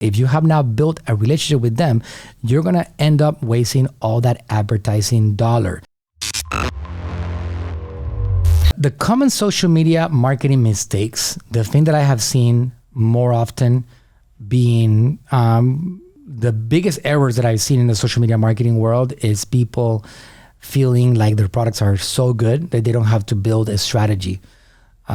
If you have not built a relationship with them, you're going to end up wasting all that advertising dollar. The common social media marketing mistakes, the thing that I have seen more often being the biggest errors that I've seen in the social media marketing world is people feeling like their products are so good that they don't have to build a strategy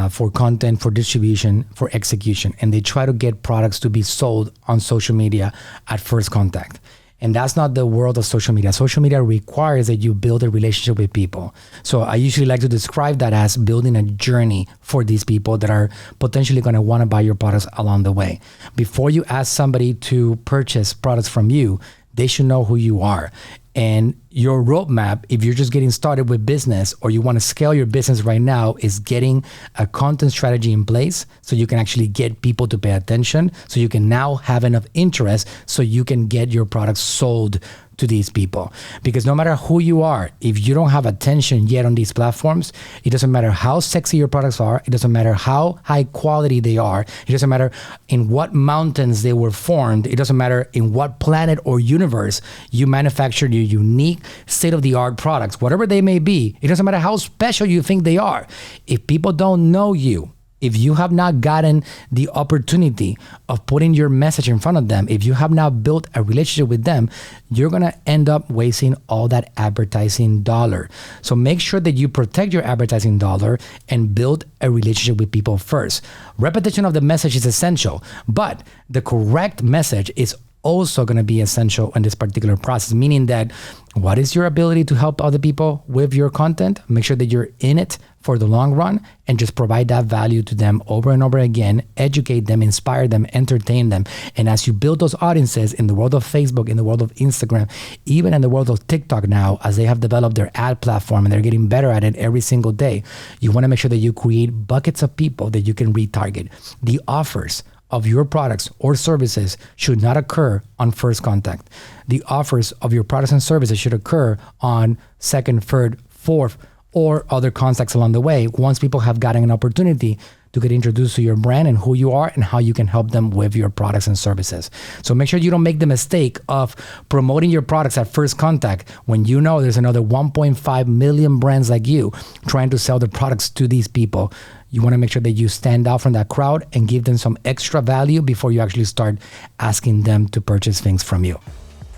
for content, for distribution, for execution. And they try to get products to be sold on social media at first contact. And that's not the world of social media. Social media requires that you build a relationship with people. So I usually like to describe that as building a journey for these people that are potentially going to want to buy your products along the way. Before you ask somebody to purchase products from you, they should know who you are. And your roadmap, if you're just getting started with business or you want to scale your business right now, is getting a content strategy in place so you can actually get people to pay attention, so you can now have enough interest so you can get your products sold to these people. Because no matter who you are, if you don't have attention yet on these platforms, it doesn't matter how sexy your products are, it doesn't matter how high quality they are, it doesn't matter in what mountains they were formed, it doesn't matter in what planet or universe you manufactured your unique state-of-the-art products, whatever they may be, it doesn't matter how special you think they are. If people don't know you, if you have not gotten the opportunity of putting your message in front of them, if you have not built a relationship with them, you're going to end up wasting all that advertising dollar. So make sure that you protect your advertising dollar and build a relationship with people first. Repetition of the message is essential, but the correct message is also going to be essential in this particular process, meaning that what is your ability to help other people with your content? Make sure that you're in it for the long run and just provide that value to them over and over again, educate them, inspire them, entertain them. And as you build those audiences in the world of Facebook, in the world of Instagram, even in the world of TikTok now, as they have developed their ad platform and they're getting better at it every single day, you want to make sure that you create buckets of people that you can retarget. The offers of your products or services should not occur on first contact. The offers of your products and services should occur on second, third, fourth, or other contacts along the way once people have gotten an opportunity to get introduced to your brand and who you are and how you can help them with your products and services. So make sure you don't make the mistake of promoting your products at first contact when you know there's another 1.5 million brands like you trying to sell their products to these people. You want to make sure that you stand out from that crowd and give them some extra value before you actually start asking them to purchase things from you.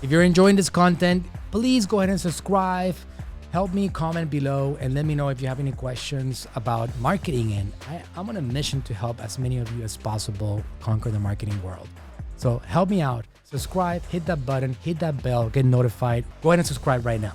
If you're enjoying this content, please go ahead and subscribe. Help me comment below and let me know if you have any questions about marketing. And I'm on a mission to help as many of you as possible conquer the marketing world. So help me out. Subscribe, hit that button, hit that bell, get notified. Go ahead and subscribe right now.